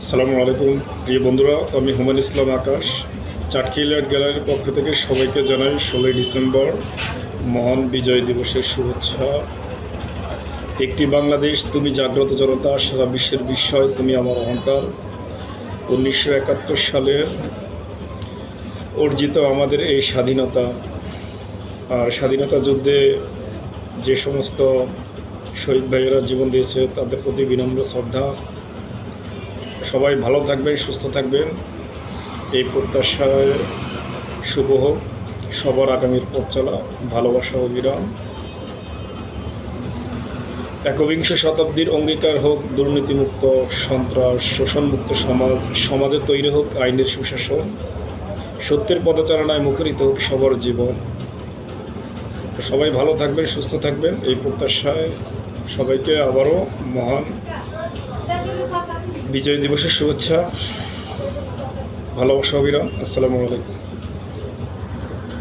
আসসালামু আলাইকুম প্রিয় বন্ধুরা, আমি হুমায়ুন ইসলাম আকাশ চাটখিল আর্ট গ্যালারির পক্ষ থেকে সবাইকে জানাই 16 ডিসেম্বর মহান বিজয় দিবসের শুভেচ্ছা। একটি বাংলাদেশ, তুমি জাগ্রত জনতা, সারা বিশ্বের বিস্ময়, তুমি আমার অহংকার। 1971 সালের অর্জিত আমাদের এই স্বাধীনতা, আর স্বাধীনতা যুদ্ধে যে সমস্ত শহীদ ভাইয়েরা জীবন দিয়েছে তাদের প্রতি বিনম্র শ্রদ্ধা। সবাই ভালো থাকবেন, সুস্থ থাকবেন, এই প্রত্যাশায় শুভ হোক সবার আগামীর পথ চলা। ভালোবাসা ও বিরাম। একবিংশ শতাব্দীর অঙ্গীকার হোক দুর্নীতিমুক্ত, সন্ত্রাস শোষণমুক্ত সমাজ। সমাজে তৈরি হোক আইনের সুশাসন। সত্যের পদচারণায় মুখরিত হোক সবার জীবন। সবাই ভালো থাকবেন, সুস্থ থাকবেন, এই প্রত্যাশায় সবাইকে আবারও মহান বিজয় দিবসের শুভেচ্ছা, ভালোবাসা, অবিরাম। আসসালামু আলাইকুম।